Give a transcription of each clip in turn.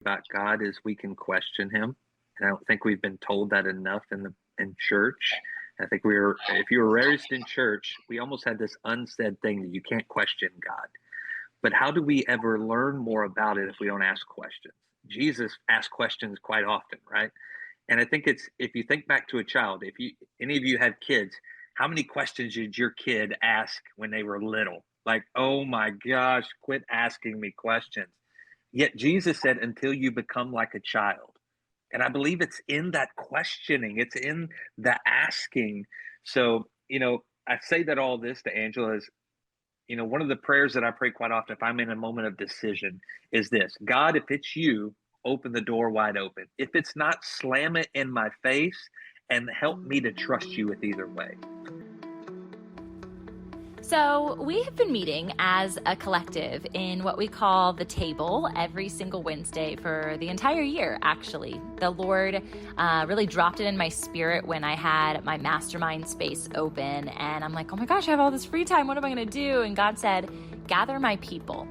about God is we can question him. And I don't think we've been told that enough in church. I think if you were raised in church, we almost had this unsaid thing that you can't question God. But how do we ever learn more about it if we don't ask questions? Jesus asked questions quite often, right? And I think if you think back to a child, if you any of you have kids, how many questions did your kid ask when they were little? Like, oh my gosh, quit asking me questions. Yet Jesus said, until you become like a child. And I believe it's in that questioning, it's in the asking. So, I say that all this to Angela is, one of the prayers that I pray quite often if I'm in a moment of decision is this: God, if it's you, open the door wide open. If it's not, slam it in my face and help me to trust you with either way. So we have been meeting as a collective in what we call the table every single Wednesday for the entire year, actually. The Lord really dropped it in my spirit when I had my mastermind space open. And I'm like, oh my gosh, I have all this free time. What am I going to do? And God said, gather my people.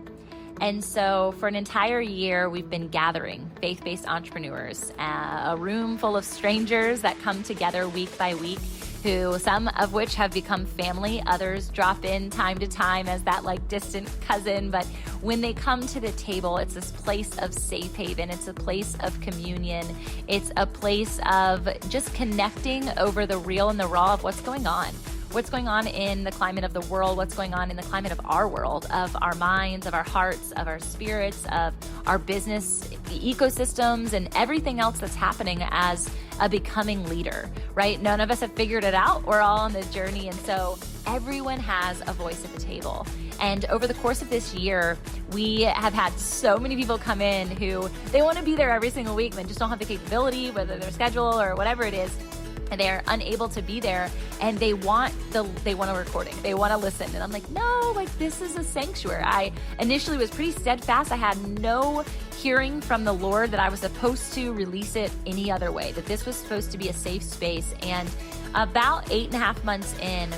And so for an entire year, we've been gathering faith-based entrepreneurs, a room full of strangers that come together week by week, who some of which have become family, others drop in time to time as that distant cousin. But when they come to the table, it's this place of safe haven. It's a place of communion. It's a place of just connecting over the real and the raw of what's going on. What's going on in the climate of the world, what's going on in the climate of our world, of our minds, of our hearts, of our spirits, of our business, the ecosystems, and everything else that's happening as a becoming leader, right? None of us have figured it out. We're all on the journey. And so everyone has a voice at the table. And over the course of this year, we have had so many people come in who they want to be there every single week and they just don't have the capability, whether their schedule or whatever it is. And they're unable to be there, and they want a recording. They want to listen. And I'm like, no, this is a sanctuary. I initially was pretty steadfast. I had no hearing from the Lord that I was supposed to release it any other way, that this was supposed to be a safe space. And about 8.5 months in,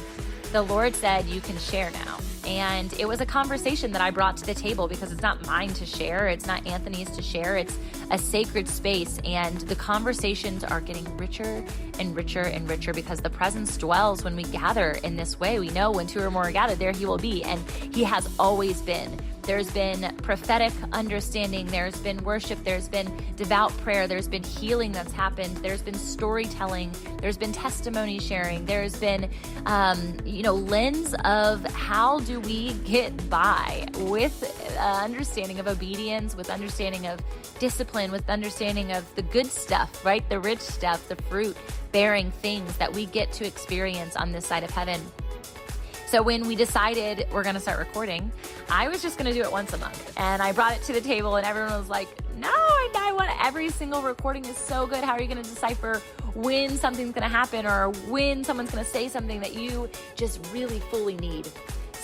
the Lord said, you can share now. And it was a conversation that I brought to the table because it's not mine to share. It's not Anthony's to share. It's a sacred space. And the conversations are getting richer and richer and richer because the presence dwells when we gather in this way. We know when 2 or more are gathered, there he will be. And he has always been. There's been prophetic understanding. There's been worship. There's been devout prayer. There's been healing that's happened. There's been storytelling. There's been testimony sharing. There's been, lens of how do we get by with understanding of obedience, with understanding of discipline, with understanding of the good stuff, right? The rich stuff, the fruit bearing things that we get to experience on this side of heaven. So when we decided we're going to start recording, I was just going to do it once a month. And I brought it to the table and everyone was like, no, I want every single recording is so good. How are you going to decipher when something's going to happen or when someone's going to say something that you just really fully need?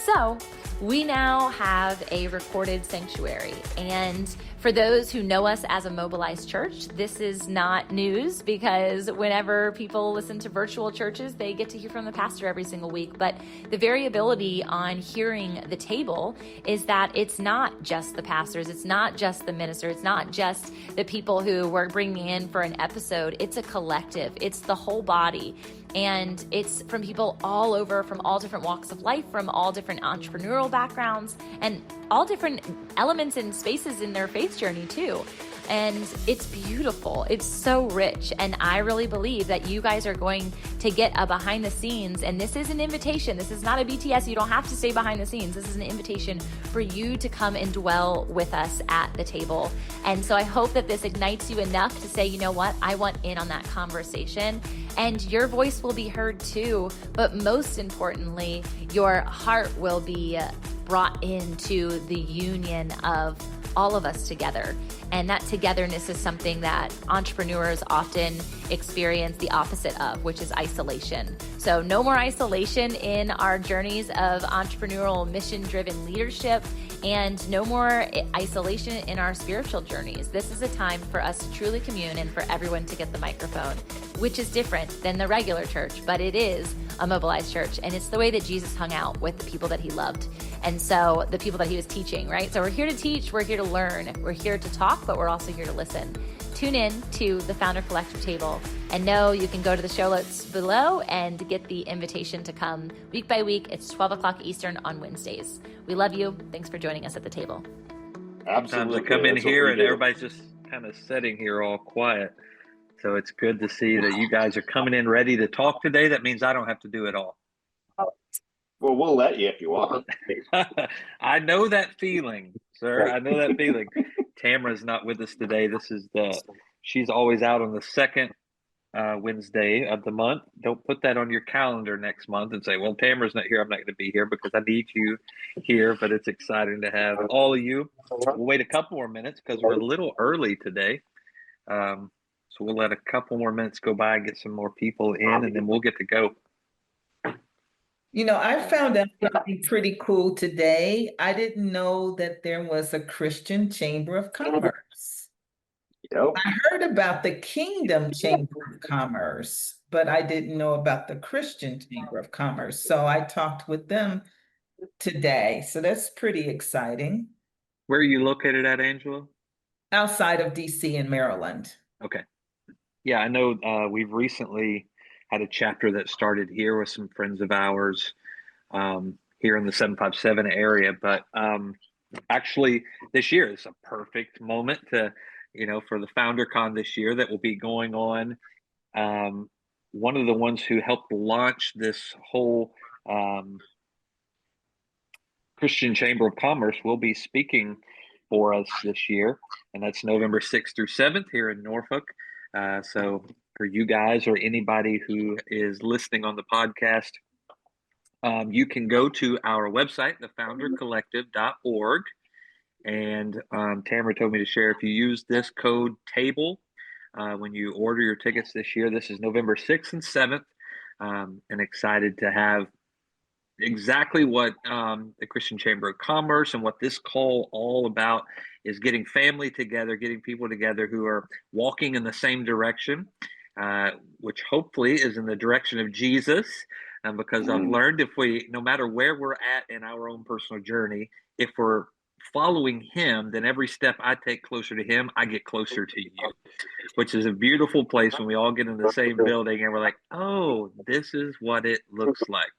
So we now have a recorded sanctuary. And for those who know us as a mobilized church, this is not news because whenever people listen to virtual churches, they get to hear from the pastor every single week. But the variability on hearing the table is that it's not just the pastors, it's not just the minister, it's not just the people who we're bringing in for an episode. It's a collective, it's the whole body. And it's from people all over, from all different walks of life, from all different entrepreneurial backgrounds, and all different elements and spaces in their faith journey too. And it's beautiful. It's so rich. And I really believe that you guys are going to get a behind the scenes. And this is an invitation. This is not a BTS. You don't have to stay behind the scenes. This is an invitation for you to come and dwell with us at the table. And so I hope that this ignites you enough to say, you know what? I want in on that conversation. And your voice will be heard too. But most importantly, your heart will be brought into the union of all of us together. And that togetherness is something that entrepreneurs often experience the opposite of, which is isolation. So no more isolation in our journeys of entrepreneurial mission-driven leadership and no more isolation in our spiritual journeys. This is a time for us to truly commune and for everyone to get the microphone, which is different than the regular church, but it is a mobilized church. And it's the way that Jesus hung out with the people that he loved. And so the people that he was teaching, right? So we're here to teach, we're here to learn, we're here to talk, but we're also here to listen. Tune in to the Founder Collective table and know you can go to the show notes below and get the invitation to come week by week. It's 12 o'clock Eastern on Wednesdays. We love you. Thanks for joining us at the table. Absolutely. Sometimes I come in here and everybody's just kind of sitting here all quiet. So it's good to see that you guys are coming in ready to talk today. That means I don't have to do it all. Well, we'll let you if you want. I know that feeling, sir. Right. I know that feeling. Tamara's not with us today. She's always out on the second Wednesday of the month. Don't put that on your calendar next month and say, well, Tamara's not here. I'm not going to be here, because I need you here. But it's exciting to have all of you. We'll wait a couple more minutes because we're a little early today. So we'll let a couple more minutes go by and get some more people in, and then we'll get to go. You know, I found out something pretty cool today. I didn't know that there was a Christian Chamber of Commerce. Yep. I heard about the Kingdom Chamber of Commerce, but I didn't know about the Christian Chamber of Commerce. So I talked with them today. So that's pretty exciting. Where are you located at, Angela? Outside of DC in Maryland. Okay. Yeah, I know we've recently had a chapter that started here with some friends of ours here in the 757 area. But actually, this year is a perfect moment to, for the FounderCon this year that will be going on. One of the ones who helped launch this whole Christian Chamber of Commerce will be speaking for us this year, and that's November 6th through 7th here in Norfolk. So for you guys or anybody who is listening on the podcast, you can go to our website, thefoundercollective.org. And Tamara told me to share, if you use this code TABLE when you order your tickets this year, this is November 6th and 7th, and excited to have exactly what the Christian Chamber of Commerce and what this call all about is: getting family together, getting people together who are walking in the same direction, which hopefully is in the direction of Jesus. Because I've learned, no matter where we're at in our own personal journey, if we're following him, then every step I take closer to him, I get closer to you, which is a beautiful place when we all get in the same building and we're like, oh, this is what it looks like.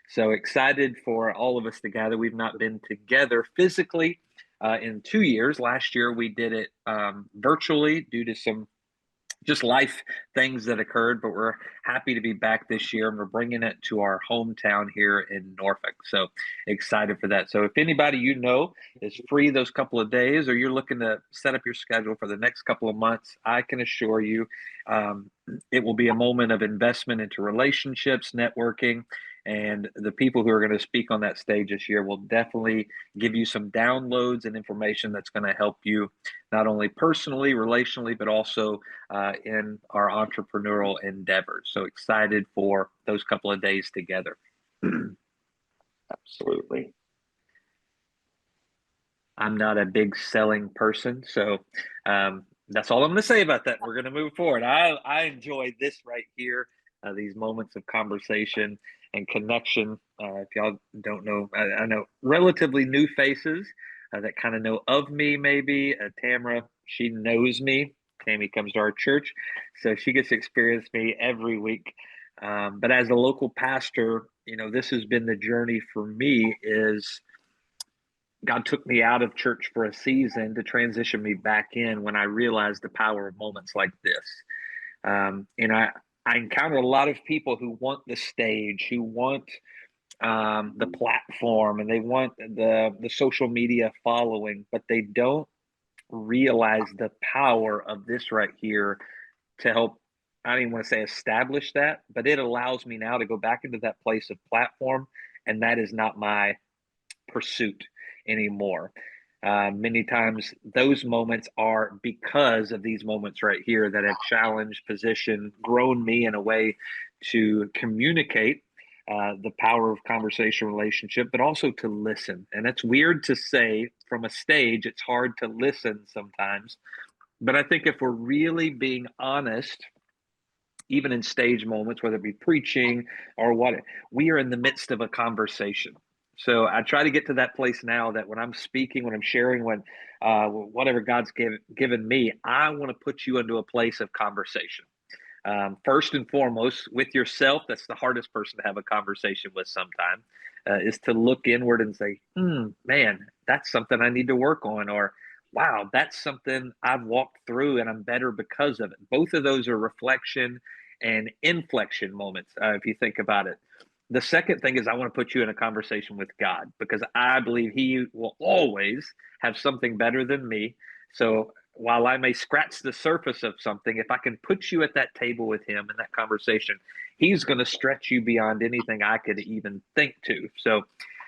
So excited for all of us to gather. We've not been together physically in 2 years. Last year we did it virtually due to some just life things that occurred, but we're happy to be back this year, and we're bringing it to our hometown here in Norfolk. So excited for that. So if anybody is free those couple of days, or you're looking to set up your schedule for the next couple of months, I can assure you it will be a moment of investment into relationships, networking, and the people who are going to speak on that stage this year will definitely give you some downloads and information that's going to help you not only personally, relationally, but also in our entrepreneurial endeavors. So excited for those couple of days together. Absolutely. I'm not a big selling person, so that's all I'm going to say about that. We're going to move forward. I enjoy this right here, these moments of conversation and connection. If y'all don't know, I know relatively new faces that kind of know of me, maybe. Tamara, she knows me. Tammy comes to our church, so she gets to experience me every week. But as a local pastor, this has been the journey for me. Is God took me out of church for a season to transition me back in when I realized the power of moments like this. And I encounter a lot of people who want the stage, who want the platform, and they want the social media following, but they don't realize the power of this right here to help. I don't even want to say establish that, but it allows me now to go back into that place of platform, and that is not my pursuit anymore. Many times those moments are because of these moments right here that have challenged, positioned, grown me in a way to communicate the power of conversation relationship, but also to listen. And it's weird to say from a stage, it's hard to listen sometimes. But I think if we're really being honest, even in stage moments, whether it be preaching or what, we are in the midst of a conversation. So I try to get to that place now that when I'm speaking, when I'm sharing, when whatever God's given me, I want to put you into a place of conversation. First and foremost, with yourself, that's the hardest person to have a conversation with sometimes, is to look inward and say, man, that's something I need to work on, or wow, that's something I've walked through and I'm better because of it. Both of those are reflection and inflection moments, if you think about it. The second thing is I want to put you in a conversation with God because I believe He will always have something better than me. So while I may scratch the surface of something, if I can put you at that table with Him in that conversation, He's going to stretch you beyond anything I could even think to. So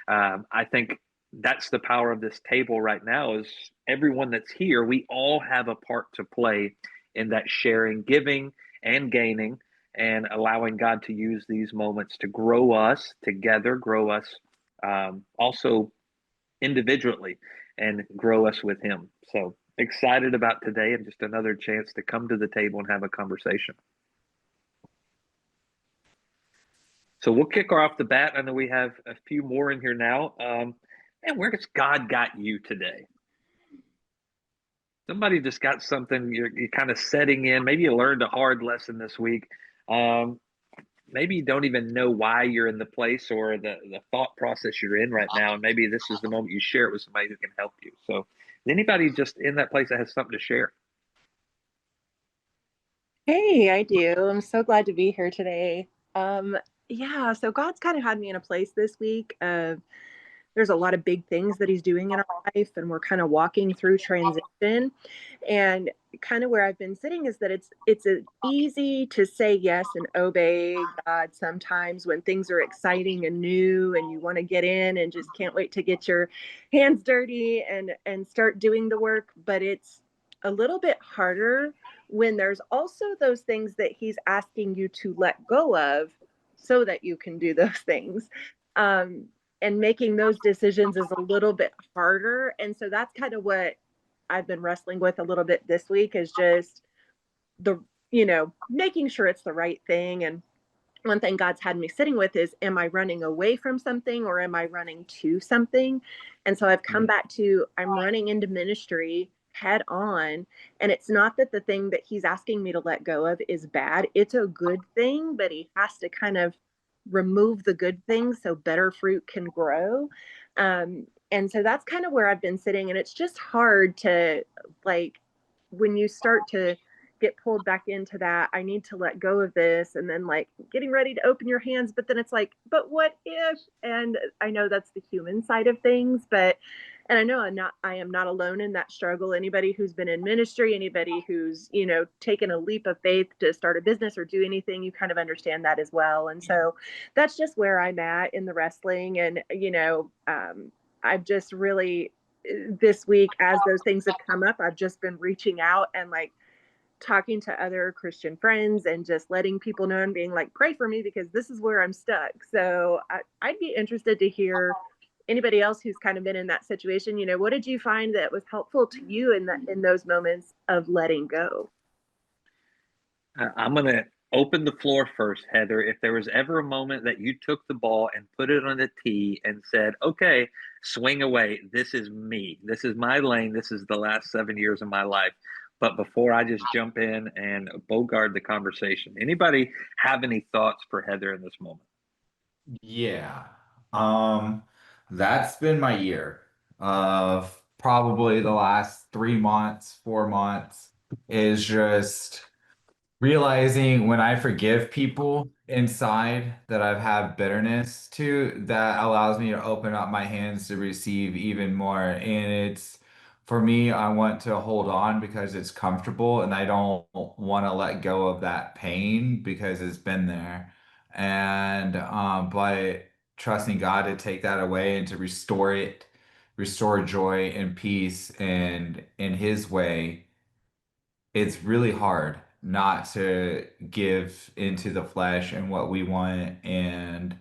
I think that's the power of this table right now is everyone that's here, we all have a part to play in that sharing, giving, and gaining, and allowing God to use these moments to grow us together, grow us also individually, and grow us with Him. So excited about today and just another chance to come to the table and have a conversation. So we'll kick her off the bat. I know we have a few more in here now. Man, where has God got you today? Somebody just got something you're kind of setting in. Maybe you learned a hard lesson this week. Maybe you don't even know why you're in the place or the thought process you're in right now. And maybe this is the moment you share it with somebody who can help you. So is anybody just in that place that has something to share? Hey, I do. I'm so glad to be here today. Yeah, so God's kind of had me in a place this week of there's a lot of big things that He's doing in our life, and we're kind of walking through transition. And kind of where I've been sitting is that it's easy to say yes and obey God sometimes when things are exciting and new, and you want to get in and just can't wait to get your hands dirty and start doing the work. But it's a little bit harder when there's also those things that He's asking you to let go of so that you can do those things. Um, and making those decisions is a little bit harder. And so that's kind of what I've been wrestling with a little bit this week is just the, making sure it's the right thing. And one thing God's had me sitting with is, am I running away from something or am I running to something? And so I've come back to, I'm running into ministry head on. And it's not that the thing that He's asking me to let go of is bad. It's a good thing, but He has to kind of remove the good things so better fruit can grow. And so that's kind of where I've been sitting. And it's just hard to, like, when you start to get pulled back into that, I need to let go of this, and then like getting ready to open your hands, but then it's like, but what if? And I know that's the human side of things, but and I know I am not alone in that struggle. Anybody who's been in ministry, anybody who's, taken a leap of faith to start a business or do anything, you kind of understand that as well. And so that's just where I'm at in the wrestling. And, I've just really this week, as those things have come up, I've just been reaching out and like talking to other Christian friends and just letting people know and being like, pray for me because this is where I'm stuck. So I'd be interested to hear anybody else who's kind of been in that situation. What did you find that was helpful to you in those moments of letting go? I'm going to open the floor first, Heather. If there was ever a moment that you took the ball and put it on the tee and said, okay, swing away. This is me. This is my lane. This is the last 7 years of my life. But before I just jump in and bogard the conversation, anybody have any thoughts for Heather in this moment? Yeah. Um, that's been my year of probably the last 3 months, 4 months is just realizing when I forgive people inside that I've had bitterness to, that allows me to open up my hands to receive even more. And it's for me, I want to hold on because it's comfortable and I don't want to let go of that pain because it's been there. And but trusting God to take that away and to restore it, restore joy and peace and in His way, it's really hard not to give into the flesh and what we want. And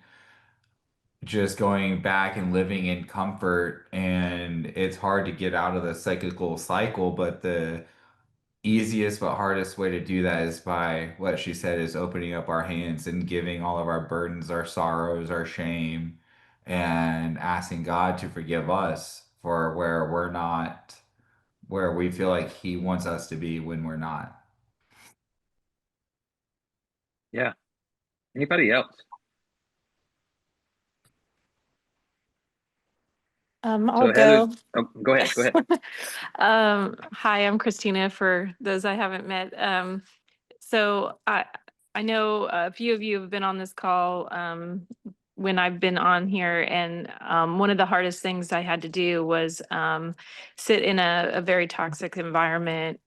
just going back and living in comfort, and it's hard to get out of the cyclical cycle, but the easiest but hardest way to do that is by what she said, is opening up our hands and giving all of our burdens, our sorrows, our shame, and asking God to forgive us for where we're not where we feel like he wants us to be when we're not. Yeah. Anybody else? I'll So Heather, go. oh, go ahead. Go ahead. Hi, I'm Christina for those I haven't met. So I know a few of you have been on this call when I've been on here, and one of the hardest things I had to do was sit in a very toxic environment,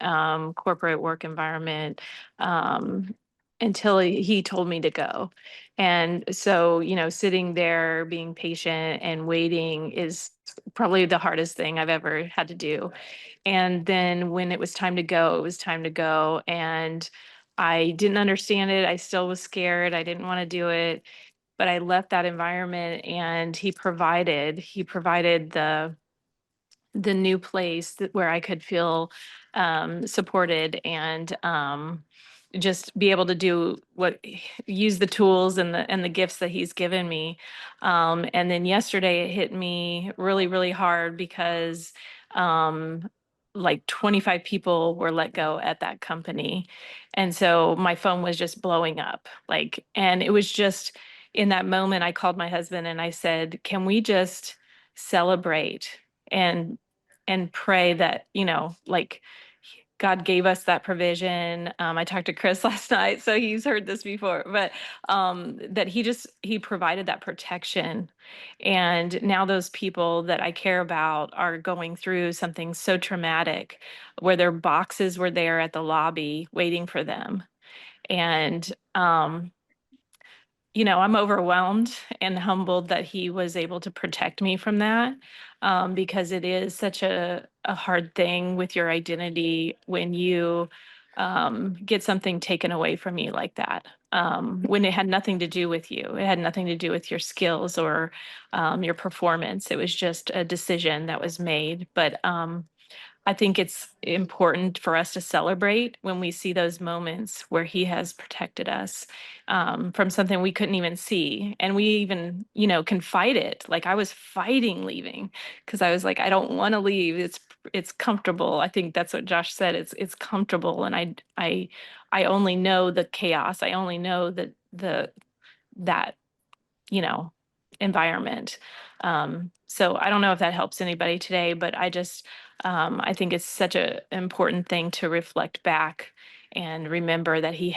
corporate work environment, um, until he told me to go. And so, sitting there, being patient and waiting is probably the hardest thing I've ever had to do. And then when it was time to go, it was time to go. And I didn't understand it. I still was scared. I didn't want to do it, but I left that environment, and he provided the new place where I could feel supported, and just be able to do use the tools and the gifts that he's given me. And then yesterday it hit me really, really hard because um, like 25 people were let go at that company. And so my phone was just blowing up. And it was just in that moment, I called my husband and I said, can we just celebrate and pray that, God gave us that provision. I talked to Chris last night, so he's heard this before, but that he provided that protection. And now those people that I care about are going through something so traumatic, where their boxes were there at the lobby waiting for them. And I'm overwhelmed and humbled that he was able to protect me from that, because it is such a hard thing with your identity when you get something taken away from you like that. When it had nothing to do with you, it had nothing to do with your skills or your performance. It was just a decision that was made. But I think it's important for us to celebrate when we see those moments where he has protected us from something we couldn't even see. And we even, can fight it. Like I was fighting leaving because I was like, I don't want to leave. It's comfortable. I think that's what Josh said. It's comfortable. And I only know the chaos. I only know that you know, environment. So I don't know if that helps anybody today, but I think it's such an important thing to reflect back and remember that he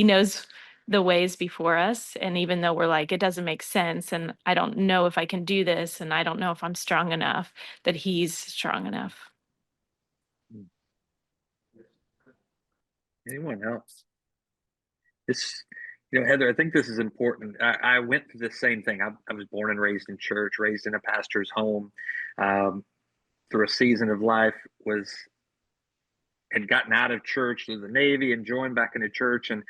knows the ways before us. And even though we're like, it doesn't make sense, and I don't know if I can do this, and I don't know if I'm strong enough, that he's strong enough. Anyone else? This, Heather, I think this is important. I went through the same thing. I was born and raised in church, raised in a pastor's home. Through a season of life, had gotten out of church through the Navy and joined back into church, and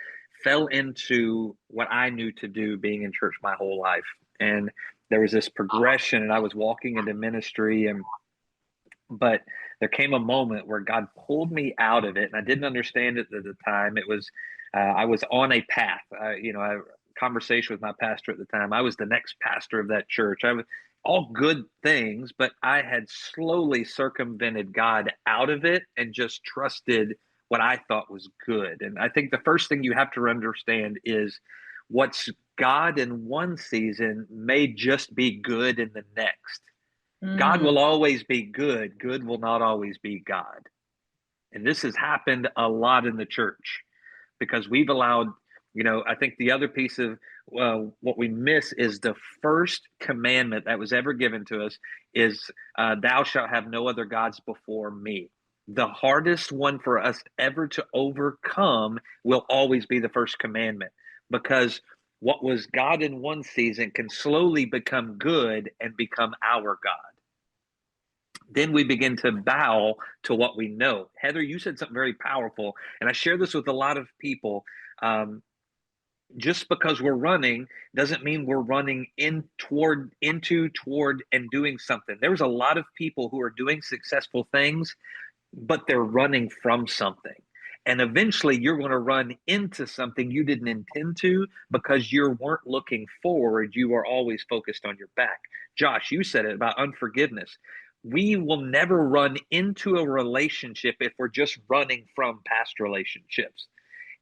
fell into what I knew to do, being in church my whole life. And there was this progression, and I was walking into ministry, but there came a moment where God pulled me out of it, and I didn't understand it at the time. It was I was on a path. Conversation with my pastor at the time. I was the next pastor of that church. I was all good things, but I had slowly circumvented God out of it and just trusted what I thought was good. And I think the first thing you have to understand is what's God in one season may just be good in the next. God will always be good. Good will not always be God. And this has happened a lot in the church because we've allowed, I think the other piece of what we miss is the first commandment that was ever given to us is thou shalt have no other gods before me. The hardest one for us ever to overcome will always be the first commandment, because what was God in one season can slowly become good and become our God. Then we begin to bow to what we know. Heather, you said something very powerful, and I share this with a lot of people. just because we're running doesn't mean we're running toward, and doing something. There's a lot of people who are doing successful things, but they're running from something. And eventually you're going to run into something you didn't intend to, because you weren't looking forward. You are always focused on your back. Josh, you said it about unforgiveness. We will never run into a relationship if we're just running from past relationships.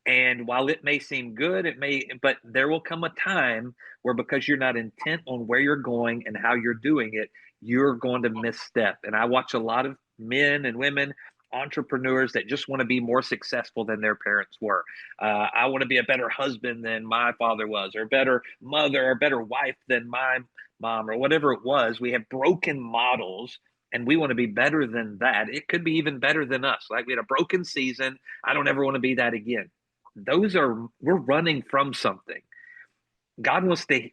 And while it may seem good, but there will come a time where, because you're not intent on where you're going and how you're doing it, you're going to misstep. And I watch a lot of men and women, entrepreneurs, that just want to be more successful than their parents were. I want to be a better husband than my father was, or better mother, or better wife than my mom, or whatever it was. We have broken models, and we want to be better than that. It could be even better than us. Like, we had a broken season. I don't ever want to be that again. We're running from something. God wants to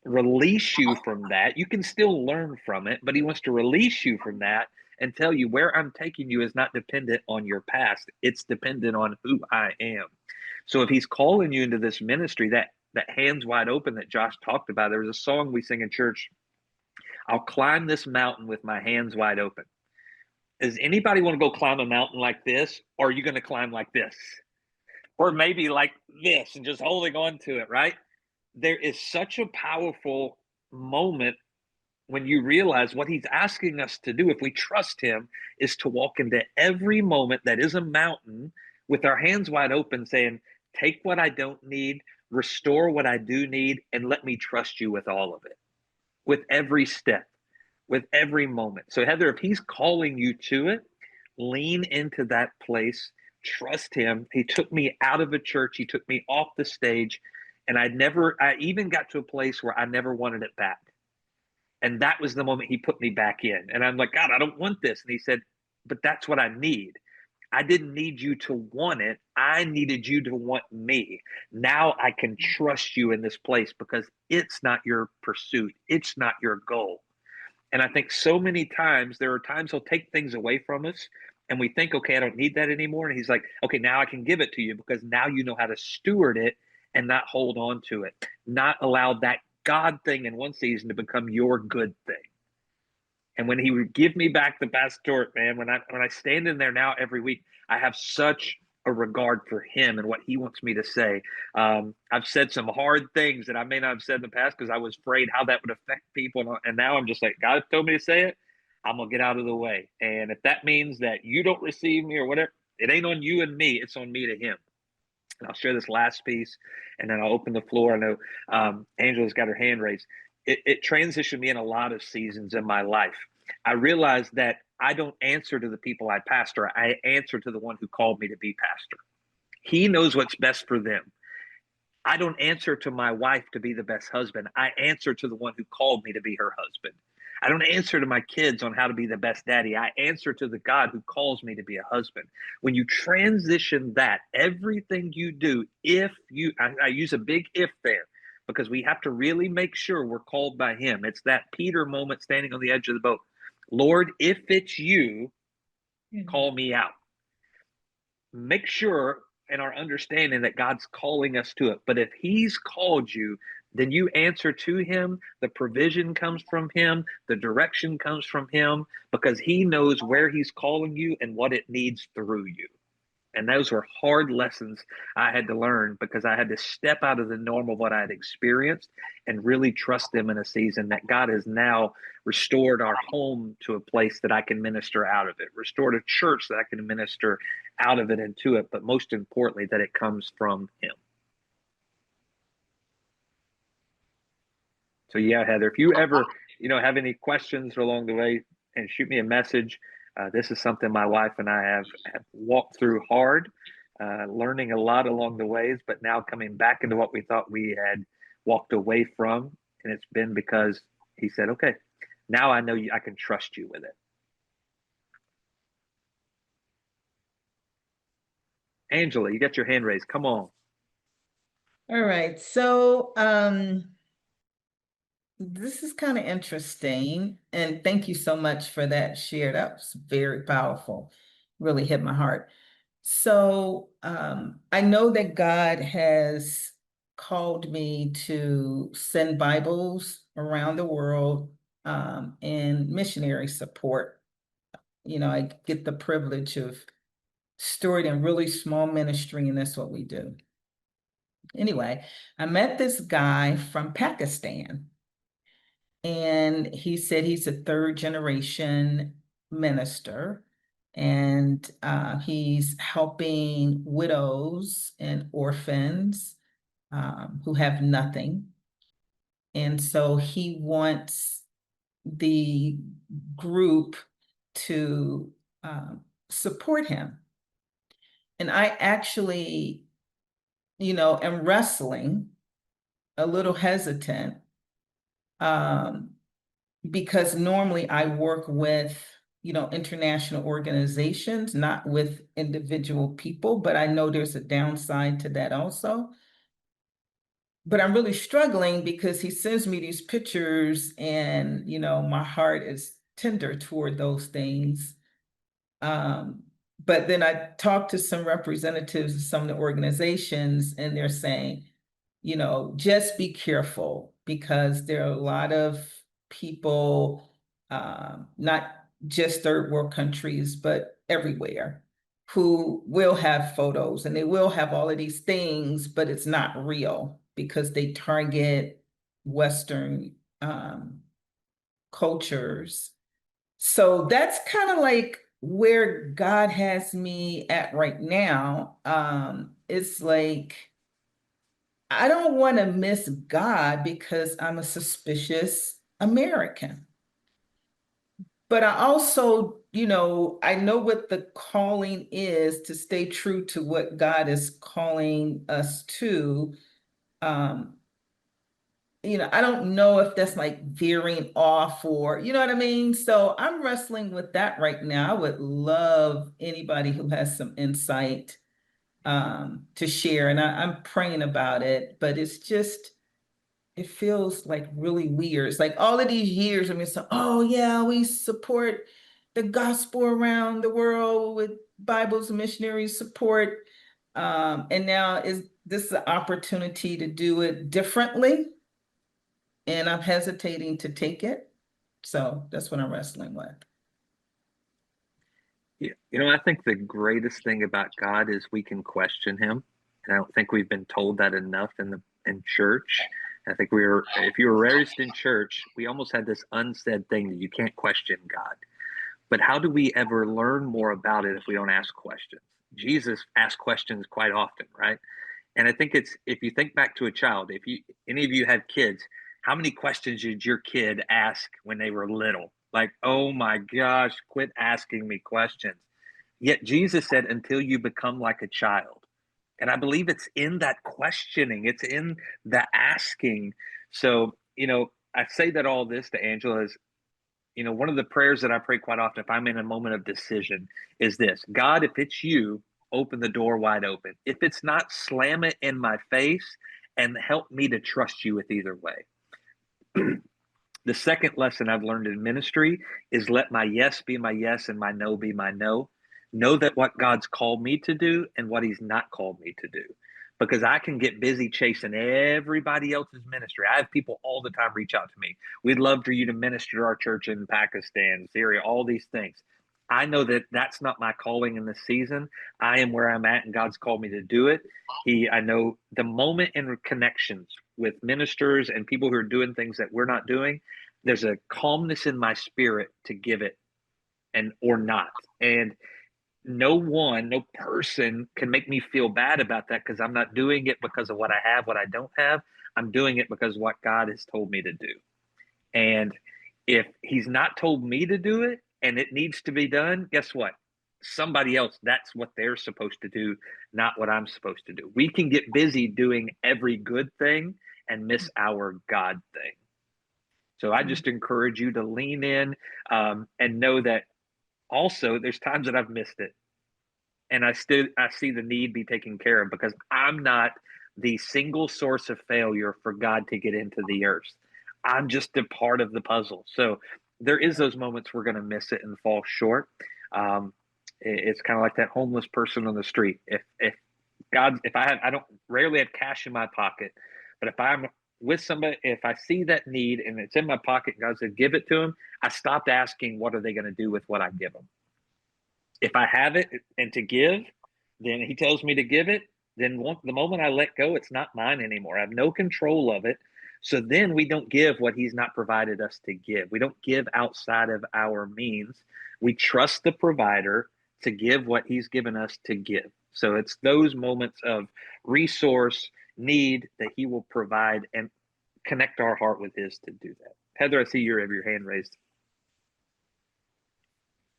release you from that. You can still learn from it, but he wants to release you from that and tell you, where I'm taking you is not dependent on your past. It's dependent on who I am. So if he's calling you into this ministry, that hands wide open that Josh talked about, there was a song we sing in church, I'll climb this mountain with my hands wide open. Does anybody want to go climb a mountain like this? Or are you going to climb like this? Or maybe like this and just holding on to it, right? There is such a powerful moment when you realize what he's asking us to do, if we trust him, is to walk into every moment that is a mountain with our hands wide open, saying, take what I don't need, restore what I do need, and let me trust you with all of it, with every step, with every moment. So Heather, if he's calling you to it, lean into that place. Trust him. He took me out of a church. He took me off the stage. And I even got to a place where I never wanted it back. And that was the moment he put me back in. And I'm like, God, I don't want this. And he said, but that's what I need. I didn't need you to want it. I needed you to want me. Now I can trust you in this place, because it's not your pursuit. It's not your goal. And I think so many times, there are times he'll take things away from us and we think, okay, I don't need that anymore. And he's like, okay, now I can give it to you, because now you know how to steward it and not hold on to it, not allow that God thing in one season to become your good thing. And when he would give me back the pastorate, man, when I stand in there now every week, I have such a regard for him and what he wants me to say. I've said some hard things that I may not have said in the past, because I was afraid how that would affect people. And now I'm just like, God told me to say it, I'm going to get out of the way. And if that means that you don't receive me or whatever, it ain't on you and me, it's on me to him. And I'll share this last piece, and then I'll open the floor. I know Angela's got her hand raised. It transitioned me in a lot of seasons in my life. I realized that I don't answer to the people I pastor. I answer to the one who called me to be pastor. He knows what's best for them. I don't answer to my wife to be the best husband. I answer to the one who called me to be her husband. I don't answer to my kids on how to be the best daddy. I answer to the God who calls me to be a husband. When you transition that, everything you do, I use a big if there, because we have to really make sure we're called by him. It's that Peter moment standing on the edge of the boat. Lord, if it's you, call me out. Make sure in our understanding that God's calling us to it. But if he's called you, then you answer to him. The provision comes from him. The direction comes from him, because he knows where he's calling you and what it needs through you. And those were hard lessons I had to learn, because I had to step out of the norm of what I had experienced and really trust him in a season that God has now restored our home to a place that I can minister out of it, restored a church that I can minister out of it and to it, but most importantly, that it comes from him. So yeah, Heather, if you ever, have any questions along the way, and shoot me a message. This is something my wife and I have walked through hard, learning a lot along the ways, but now coming back into what we thought we had walked away from. And it's been because he said, okay, now I know I can trust you with it. Angela, you got your hand raised. Come on. All right. So this is kind of interesting. And thank you so much for that share. That was very powerful. Really hit my heart. So I know that God has called me to send Bibles around the world and missionary support. I get the privilege of stewarding a really small ministry, and that's what we do. Anyway, I met this guy from Pakistan, and he said he's a third generation minister, and he's helping widows and orphans who have nothing. And so he wants the group to support him. And I actually, am wrestling, a little hesitant, because normally I work with, international organizations, not with individual people, but I know there's a downside to that also. But I'm really struggling because he sends me these pictures and, my heart is tender toward those things. But then I talked to some representatives of some of the organizations, and they're saying, just be careful because there are a lot of people, not just third world countries, but everywhere, who will have photos and they will have all of these things, but it's not real because they target Western cultures. So that's kind of like where God has me at right now. It's like, I don't want to miss God because I'm a suspicious American. But I also, I know what the calling is to stay true to what God is calling us to. I don't know if that's like veering off or, you know what I mean? So I'm wrestling with that right now. I would love anybody who has some insight to share. And I'm praying about it, but it feels like really weird. It's like all of these years, so, oh yeah, we support the gospel around the world with Bibles and missionary support. And now is this an opportunity to do it differently? And I'm hesitating to take it. So that's what I'm wrestling with. Yeah, I think the greatest thing about God is we can question him. And I don't think we've been told that enough in church. I think if you were raised in church, we almost had this unsaid thing that you can't question God. But how do we ever learn more about it if we don't ask questions? Jesus asked questions quite often, right? And I think if you think back to a child, if any of you have kids, how many questions did your kid ask when they were little? Like, oh my gosh, quit asking me questions. Yet Jesus said, until you become like a child. And I believe it's in that questioning, it's in the asking. So, I say that all this to Angela is, one of the prayers that I pray quite often if I'm in a moment of decision is this: God, if it's you, open the door wide open. If it's not, slam it in my face and help me to trust you with either way. The second lesson I've learned in ministry is let my yes be my yes and my no be my no. Know that what God's called me to do and what he's not called me to do. Because I can get busy chasing everybody else's ministry. I have people all the time reach out to me. We'd love for you to minister to our church in Pakistan, Syria, all these things. I know that that's not my calling in this season. I am where I'm at, and God's called me to do it. I know the moment in connections with ministers and people who are doing things that we're not doing, there's a calmness in my spirit to give it or not. And no person can make me feel bad about that because I'm not doing it because of what I have, what I don't have. I'm doing it because what God has told me to do. And if he's not told me to do it and it needs to be done, guess what? Somebody else, that's what they're supposed to do, not what I'm supposed to do. We can get busy doing every good thing and miss our God thing. So I just encourage you to lean in and know that also there's times that I've missed it. And I see the need be taken care of because I'm not the single source of failure for God to get into the earth. I'm just a part of the puzzle. So there is those moments we're going to miss it and fall short. It's kind of like that homeless person on the street. If rarely have cash in my pocket, but if I'm with somebody, if I see that need and it's in my pocket, and God said, give it to them, I stopped asking, what are they going to do with what I give them? If I have it and to give, then he tells me to give it. Then the moment I let go, it's not mine anymore. I have no control of it. So then we don't give what he's not provided us to give. We don't give outside of our means. We trust the provider to give what he's given us to give. So it's those moments of resource, need that he will provide and connect our heart with his to do that. Heather, I see you have your hand raised.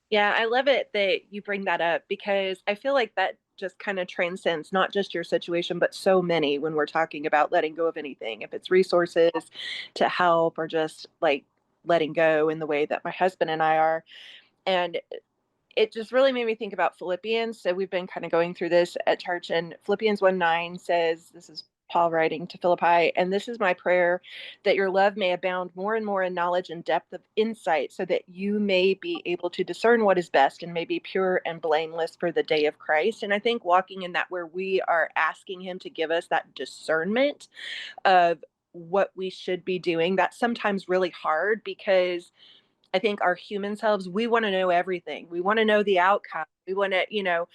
Yeah, I love it that you bring that up, because I feel like that just kind of transcends not just your situation, but so many when we're talking about letting go of anything. If it's resources to help, or just like letting go in the way that my husband and I are. And it just really made me think about Philippians. So we've been kind of going through this at church, and Philippians 1:9 says, this is Paul writing to Philippi, and this is my prayer, that your love may abound more and more in knowledge and depth of insight, so that you may be able to discern what is best and may be pure and blameless for the day of Christ. And I think walking in that, where we are asking him to give us that discernment of what we should be doing, that's sometimes really hard, because I think our human selves, we want to know everything. We want to know the outcome. We want to,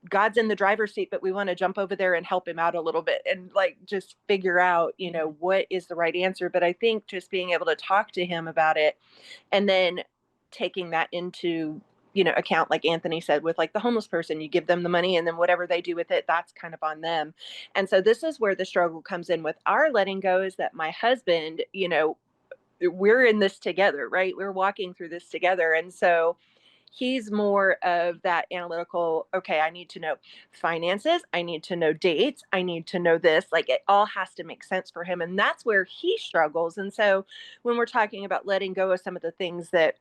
God's in the driver's seat, but we want to jump over there and help him out a little bit and like just figure out, what is the right answer. But I think just being able to talk to him about it, and then taking that into, account, like Anthony said, with like the homeless person, you give them the money and then whatever they do with it, that's kind of on them. And so this is where the struggle comes in with our letting go, is that my husband, we're in this together, right? We're walking through this together. And so he's more of that analytical, okay, I need to know finances, I need to know dates, I need to know this. Like, it all has to make sense for him. And that's where he struggles. And so when we're talking about letting go of some of the things that,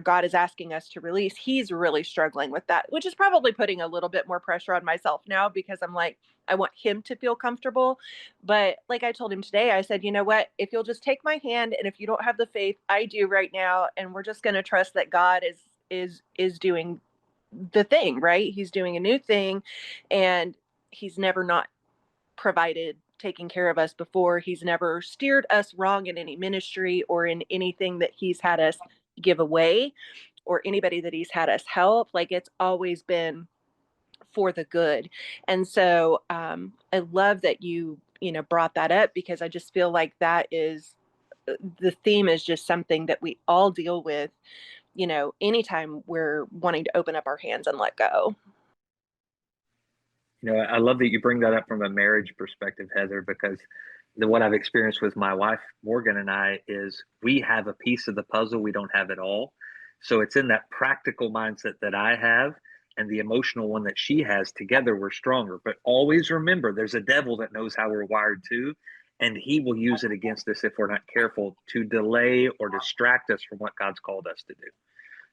God is asking us to release, he's really struggling with that, which is probably putting a little bit more pressure on myself now, because I'm like, I want him to feel comfortable. But like I told him today, I said, you know what, if you'll just take my hand, and if you don't have the faith I do right now, and we're just going to trust that God is doing the thing, right? He's doing a new thing, and he's never not provided, taken care of us before. He's never steered us wrong in any ministry or in anything that he's had us give away, or anybody that he's had us help. Like, it's always been for the good. And so I love that you brought that up, because I just feel like that is the theme, is just something that we all deal with, anytime we're wanting to open up our hands and let go. I love that you bring that up from a marriage perspective, Heather, because what I've experienced with my wife, Morgan, and I is we have a piece of the puzzle. We don't have it all. So it's in that practical mindset that I have and the emotional one that she has. Together, we're stronger. But always remember, there's a devil that knows how we're wired too, and he will use it against us if we're not careful, to delay or distract us from what God's called us to do.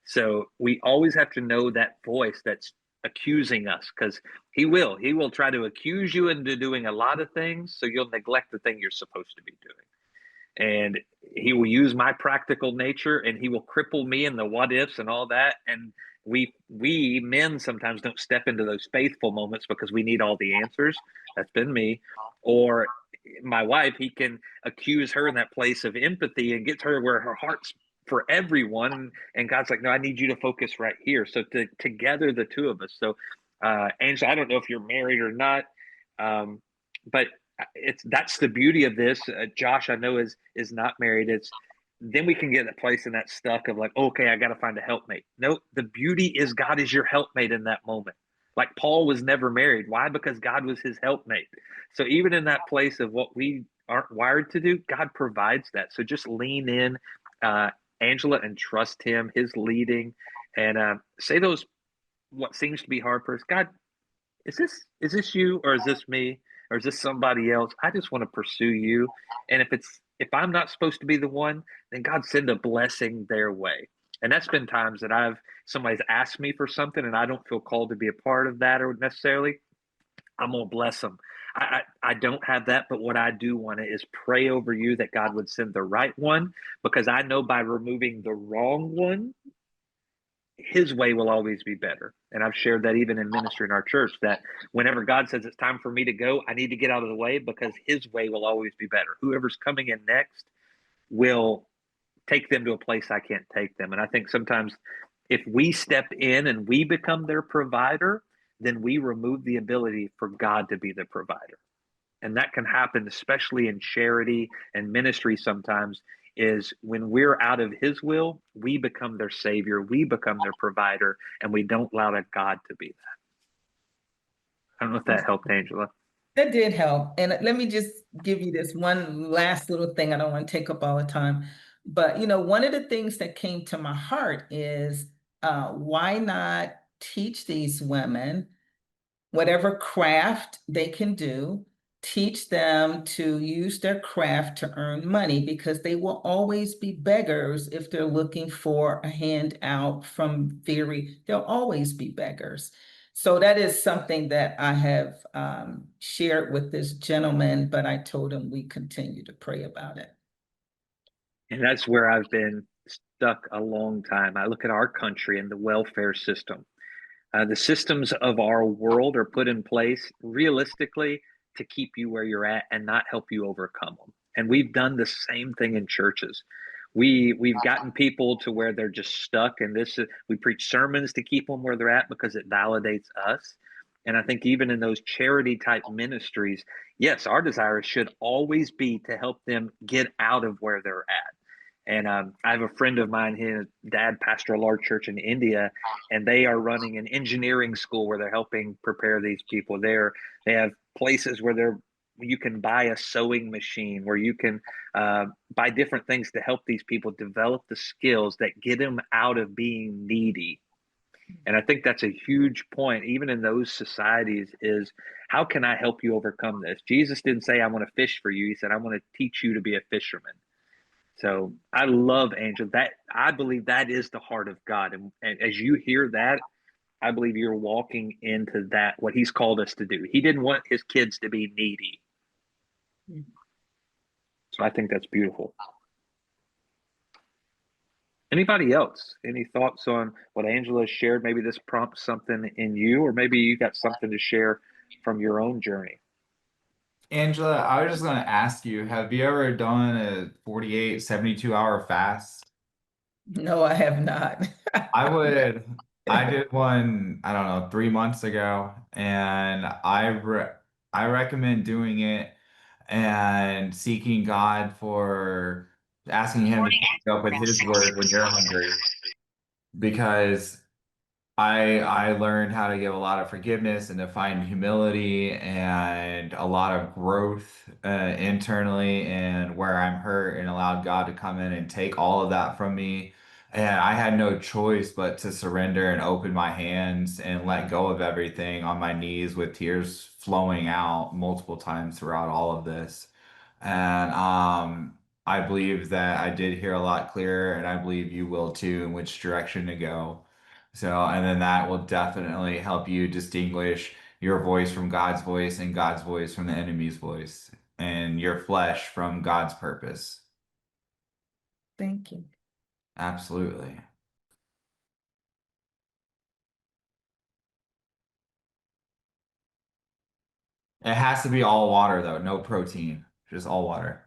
So we always have to know that voice that's accusing us, because he will try to accuse you into doing a lot of things, so you'll neglect the thing you're supposed to be doing. And he will use my practical nature, and he will cripple me in the what ifs and all that. And we men sometimes don't step into those faithful moments because we need all the answers. That's been me. Or my wife, he can accuse her in that place of empathy and gets her where her heart's for everyone, and God's like, no, I need you to focus right here. So together, the two of us. So Angela, I don't know if you're married or not, but that's the beauty of this. Josh, I know is not married. It's then we can get a place in that stuck of like, okay, I got to find a helpmate. No, the beauty is God is your helpmate in that moment. Like Paul was never married. Why? Because God was his helpmate. So even in that place of what we aren't wired to do, God provides that. So just lean in, Angela, and trust him, his leading, and say those what seems to be hard for us. God, is this you, or is this me, or is this somebody else? I just want to pursue you. And if I'm not supposed to be the one, then God send a blessing their way. And that's been times that somebody's asked me for something and I don't feel called to be a part of that or necessarily. I'm gonna bless them. I don't have that, but what I do want to is pray over you that God would send the right one, because I know by removing the wrong one, his way will always be better. And I've shared that even in ministry in our church, that whenever God says it's time for me to go, I need to get out of the way because his way will always be better. Whoever's coming in next will take them to a place I can't take them. And I think sometimes if we step in and we become their provider, then we remove the ability for God to be the provider. And that can happen, especially in charity and ministry sometimes, is when we're out of his will, we become their savior, we become their provider, and we don't allow God to be that. I don't know if that helped, Angela. That did help. And let me just give you this one last little thing. I don't want to take up all the time. But, one of the things that came to my heart is why not teach these women whatever craft they can do, teach them to use their craft to earn money, because they will always be beggars if they're looking for a handout from theory. They'll always be beggars. So that is something that I have shared with this gentleman, but I told him we continue to pray about it. And that's where I've been stuck a long time. I look at our country and the welfare system. The systems of our world are put in place realistically to keep you where you're at and not help you overcome them. And we've done the same thing in churches. We've gotten people to where they're just stuck, and we preach sermons to keep them where they're at because it validates us. And I think even in those charity type ministries, yes, our desire should always be to help them get out of where they're at. And I have a friend of mine, his dad pastor a large church in India, and they are running an engineering school where they're helping prepare these people there. They have places where you can buy a sewing machine, where you can buy different things to help these people develop the skills that get them out of being needy. And I think that's a huge point, even in those societies, is how can I help you overcome this? Jesus didn't say, I want to fish for you. He said, I want to teach you to be a fisherman. So I love Angel. That I believe that is the heart of God. And as you hear that, I believe you're walking into that, what he's called us to do. He didn't want his kids to be needy. So I think that's beautiful. Anybody else? Any thoughts on what Angela shared? Maybe this prompts something in you, or maybe you got something to share from your own journey. Angela, I was just going to ask you, have you ever done a 48, 72-hour fast? No, I have not. I did one, I don't know, 3 months ago, and I recommend doing it and seeking God for asking him to keep up with his word when you're hungry. Because I learned how to give a lot of forgiveness and to find humility and a lot of growth internally, and where I'm hurt, and allowed God to come in and take all of that from me. And I had no choice but to surrender and open my hands and let go of everything on my knees, with tears flowing out multiple times throughout all of this. And I believe that I did hear a lot clearer, and I believe you will too, in which direction to go. So, and then that will definitely help you distinguish your voice from God's voice, and God's voice from the enemy's voice, and your flesh from God's purpose. Thank you. Absolutely. It has to be all water though, no protein, just all water.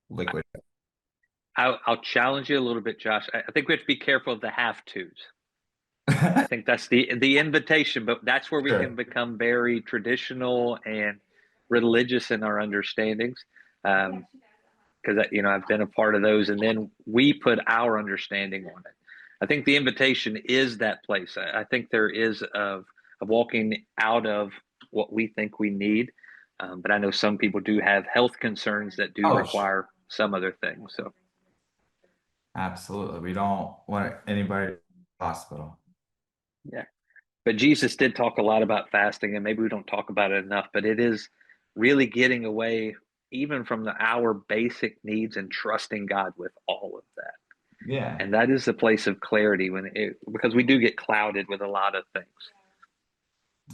Liquid. I'll challenge you a little bit, Josh. I think we have to be careful of the have-tos. I think that's the invitation, but that's where we Sure. can become very traditional and religious in our understandings. Because I've been a part of those, and then we put our understanding on it. I think the invitation is that place. I think there is of walking out of what we think we need, but I know some people do have health concerns that do require some other things. So absolutely, we don't want anybody in the hospital. yeah, but Jesus did talk a lot about fasting, and maybe we don't talk about it enough, but it is really getting away even from our basic needs and trusting God with all of that. Yeah. And that is the place of clarity because we do get clouded with a lot of things.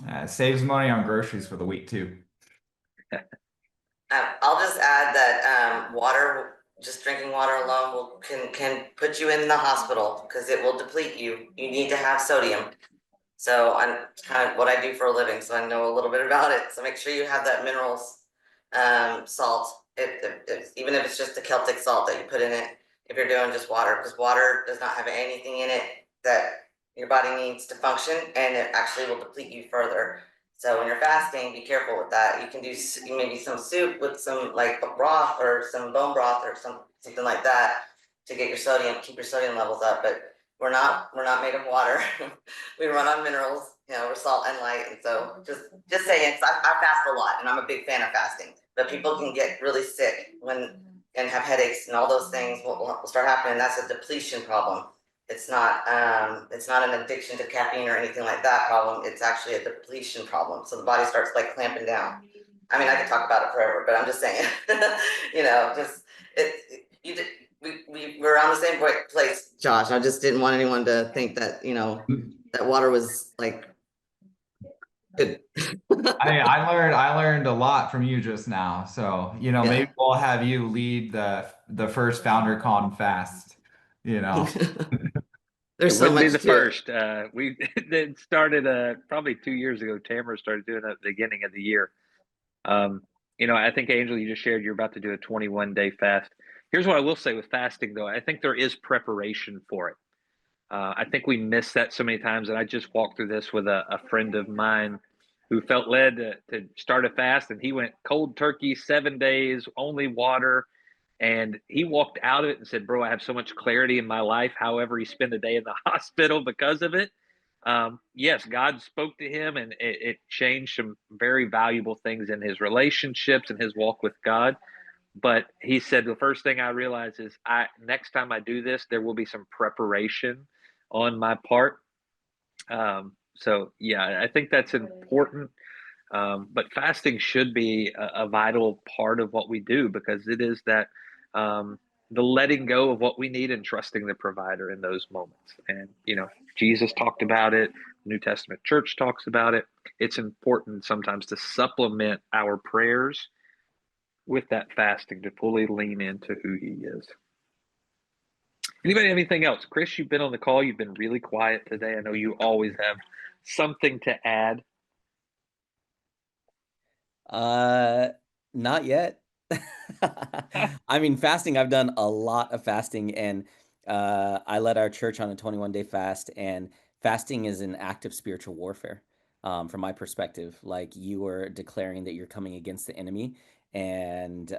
It saves money on groceries for the week too. I'll just add that water just drinking water alone can put you in the hospital because it will deplete you. You need to have sodium. So I'm kind of what I do for a living, so I know a little bit about it. So make sure you have that minerals salt, even if it's just the Celtic salt that you put in it, if you're doing just water, because water does not have anything in it that your body needs to function, and it actually will deplete you further. So when you're fasting, be careful with that. You can do maybe some soup with some like broth or some bone broth or something like that to get your sodium, keep your sodium levels up. But we're not made of water. We run on minerals, we're salt and light. And so just saying, I fast a lot and I'm a big fan of fasting, but people can get really sick and have headaches and all those things will start happening. That's a depletion problem. It's not an addiction to caffeine or anything like that problem. It's actually a depletion problem. So the body starts like clamping down. I mean, I could talk about it forever, but I'm just saying, we're on the same place, Josh. I just didn't want anyone to think that, that water was like good. I learned a lot from you just now. So, Yeah. maybe we'll have you lead the first FounderCon fast, There's It so wouldn't be much the to it. first. We it started probably 2 years ago. Tamara started doing it at the beginning of the year. I think Angel, you just shared you're about to do a 21-day fast. Here's what I will say with fasting, though. I think there is preparation for it. I think we miss that so many times, and I just walked through this with a friend of mine who felt led to start a fast, and he went cold turkey, 7 days, only water. And he walked out of it and said, bro, I have so much clarity in my life. However, he spent a day in the hospital because of it. Yes, God spoke to him and it changed some very valuable things in his relationships and his walk with God. But he said, the first thing I realized is next time I do this, there will be some preparation on my part. So yeah, I think that's important. But fasting should be a vital part of what we do because it is that the letting go of what we need and trusting the provider in those moments. And, Jesus talked about it. The New Testament church talks about it. It's important sometimes to supplement our prayers with that fasting to fully lean into who he is. Anybody have anything else? Chris, you've been on the call. You've been really quiet today. I know you always have something to add. Not yet. I mean, fasting, I've done a lot of fasting, and I led our church on a 21-day fast, and fasting is an act of spiritual warfare. From my perspective, like you are declaring that you're coming against the enemy and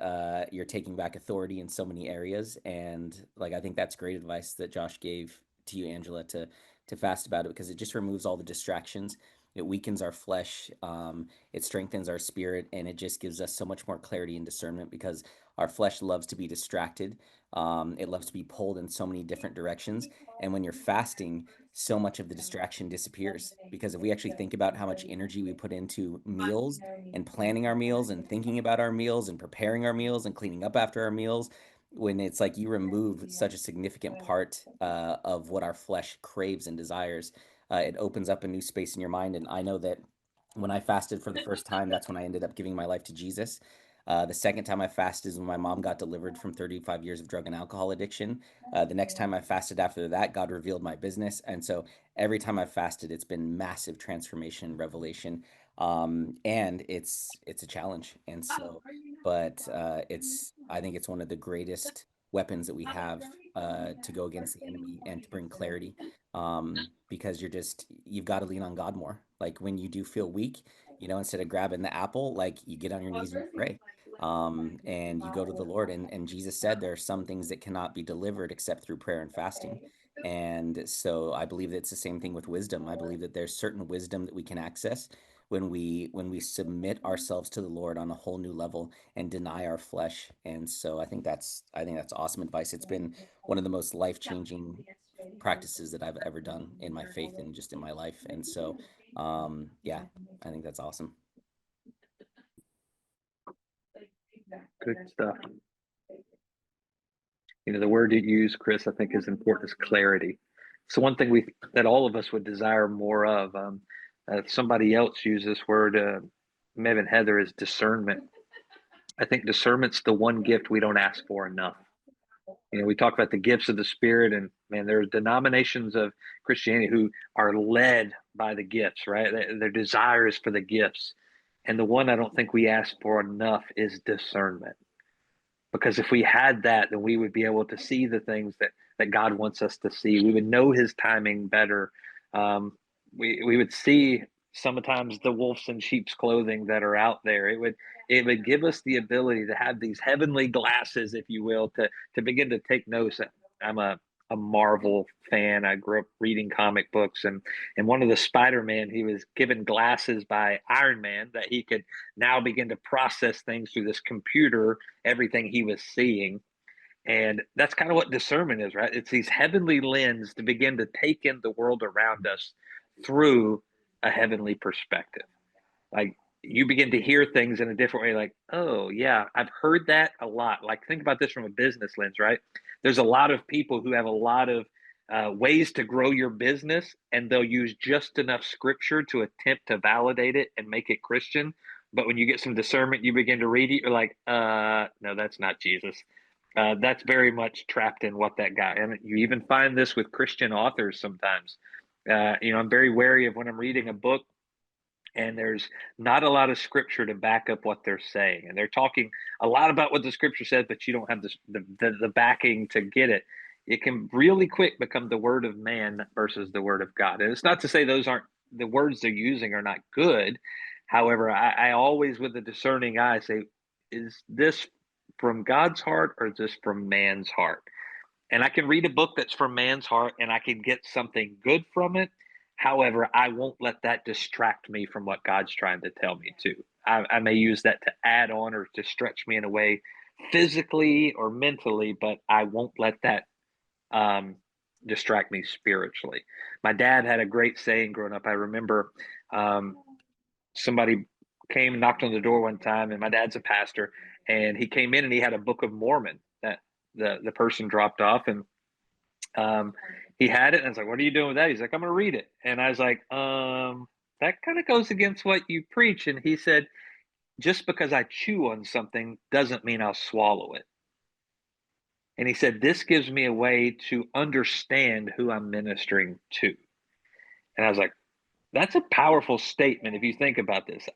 you're taking back authority in so many areas. And like, I think that's great advice that Josh gave to you, Angela, to fast about it, because it just removes all the distractions. It weakens our flesh. It strengthens our spirit, and it just gives us so much more clarity and discernment because our flesh loves to be distracted. It loves to be pulled in so many different directions. And when you're fasting, so much of the distraction disappears, because if we actually think about how much energy we put into meals and planning our meals and thinking about our meals and preparing our meals and cleaning up after our meals, when it's like you remove such a significant part of what our flesh craves and desires, it opens up a new space in your mind. And I know that when I fasted for the first time, that's when I ended up giving my life to Jesus. The second time I fasted is when my mom got delivered from 35 years of drug and alcohol addiction. The next time I fasted after that, God revealed my business. And so every time I've fasted, it's been massive transformation and revelation. And it's a challenge. And so, but I think it's one of the greatest weapons that we have to go against the enemy and to bring clarity, because you've got to lean on God more. Like when you do feel weak, instead of grabbing the apple, like you get on your knees and you pray, and you go to the Lord. And Jesus said there are some things that cannot be delivered except through prayer and fasting. And so I believe that it's the same thing with wisdom. I believe that there's certain wisdom that we can access when we submit ourselves to the Lord on a whole new level and deny our flesh. And so I think that's awesome advice. It's been one of the most life-changing practices that I've ever done in my faith and just in my life. And so yeah, I think that's awesome. Good stuff. The word you use, Chris, I think is important, is clarity. So one thing that all of us would desire more of. Somebody else used this word, maybe Heather, is discernment. I think discernment's the one gift we don't ask for enough. We talk about the gifts of the Spirit, and man, there are denominations of Christianity who are led by the gifts, right? Their desire is for the gifts. And the one I don't think we ask for enough is discernment. Because if we had that, then we would be able to see the things that God wants us to see. We would know his timing better. We would see sometimes the wolves in sheep's clothing that are out there. It would give us the ability to have these heavenly glasses, if you will, to begin to take notice. I'm a Marvel fan. I grew up reading comic books, and one of the Spider-Man, he was given glasses by Iron Man that he could now begin to process things through this computer, everything he was seeing. And that's kind of what discernment is, right? It's these heavenly lens to begin to take in the world around us through a heavenly perspective. Like, you begin to hear things in a different way, like, oh yeah, I've heard that a lot. Like, think about this from a business lens, right? There's a lot of people who have a lot of ways to grow your business, and they'll use just enough scripture to attempt to validate it and make it Christian. But when you get some discernment, you begin to read it, you're like, no, that's not Jesus. That's very much trapped in what that guy. And you even find this with Christian authors sometimes. I'm very wary of when I'm reading a book and there's not a lot of scripture to back up what they're saying, and they're talking a lot about what the scripture says, but you don't have the backing to get it. It can really quick become the word of man versus the word of God. And it's not to say those aren't, the words they're using are not good. However, I always, with a discerning eye, say, is this from God's heart or is this from man's heart? And I can read a book that's from man's heart and I can get something good from it. However, I won't let that distract me from what God's trying to tell me to. I may use that to add on or to stretch me in a way physically or mentally, but I won't let that distract me spiritually. My dad had a great saying growing up. I remember somebody came and knocked on the door one time, and my dad's a pastor, and he came in and he had a Book of Mormon that the person dropped off, and he had it, and I was like, what are you doing with that? He's like, I'm going to read it. And I was like, that kind of goes against what you preach. And he said, just because I chew on something doesn't mean I'll swallow it. And he said, this gives me a way to understand who I'm ministering to. And I was like, that's a powerful statement if you think about this.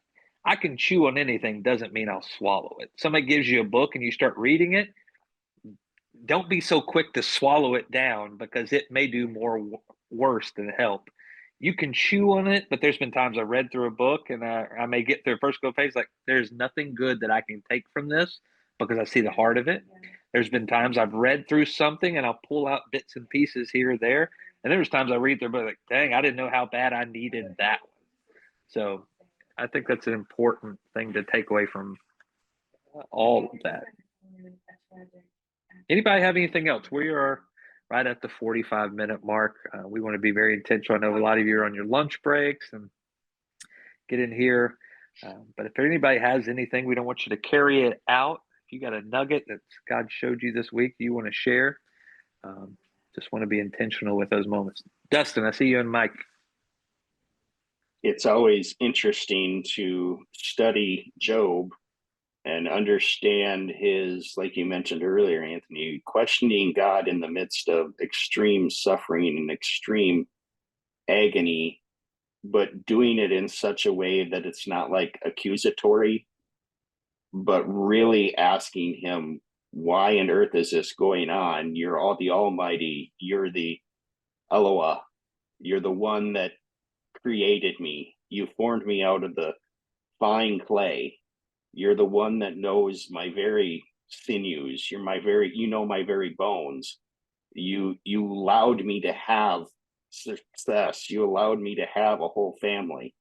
I can chew on anything doesn't mean I'll swallow it. Somebody gives you a book and you start reading it, don't be so quick to swallow it down, because it may do more worse than help. You can chew on it, but there's been times I read through a book and I may get through the first couple pages, like, there's nothing good that I can take from this because I see the heart of it. There's been times I've read through something and I'll pull out bits and pieces here or there. And there's times I read through a book like, dang, I didn't know how bad I needed that one. So I think that's an important thing to take away from all of that. Anybody have anything else? We are right at the 45-minute mark. We want to be very intentional. I know a lot of you are on your lunch breaks and get in here. But if anybody has anything, we don't want you to carry it out. If you got a nugget that God showed you this week you want to share, just want to be intentional with those moments. Dustin, I see you and Mike. It's always interesting to study Job and understand his, like you mentioned earlier, Anthony, questioning God in the midst of extreme suffering and extreme agony, but doing it in such a way that it's not like accusatory, but really asking him, why on earth is this going on? You're all the Almighty. You're the Eloah. You're the one that created me. You formed me out of the fine clay. You're the one that knows my very sinews. You're my very, you know, my very bones. You allowed me to have success. You allowed me to have a whole family.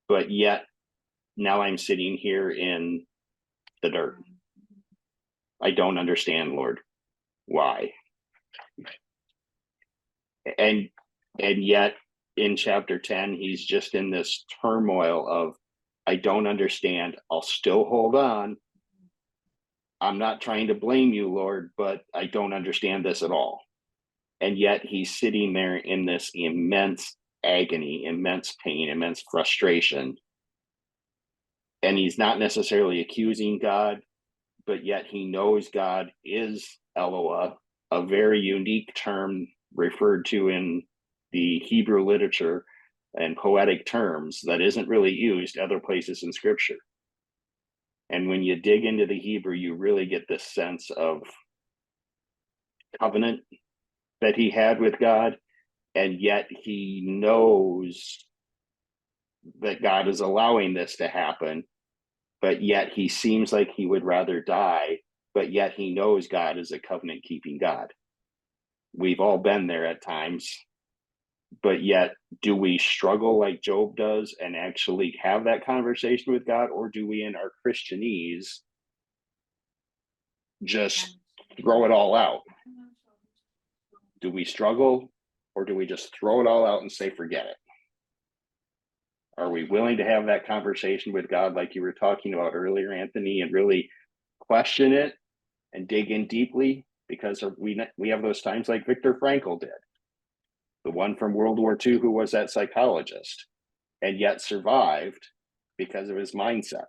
But yet now I'm sitting here in the dirt. I don't understand, Lord. Why? And yet in chapter 10, he's just in this turmoil of, I don't understand. I'll still hold on. I'm not trying to blame you, Lord, but I don't understand this at all. And yet he's sitting there in this immense agony, immense pain, immense frustration. And he's not necessarily accusing God, but yet he knows God is Eloah, a very unique term referred to in the Hebrew literature and poetic terms that isn't really used other places in scripture. And when you dig into the Hebrew, you really get this sense of covenant that he had with God, and yet he knows that God is allowing this to happen, but yet he seems like he would rather die, but yet he knows God is a covenant keeping God. We've all been there at times, but yet do we struggle like Job does and actually have that conversation with God, or do we in our Christianese just throw it all out? Do we struggle, or do we just throw it all out and say forget it? Are we willing to have that conversation with God like you were talking about earlier, Anthony, and really question it and dig in deeply? Because we have those times like Viktor Frankl did, the one from World War II who was that psychologist and yet survived because of his mindset.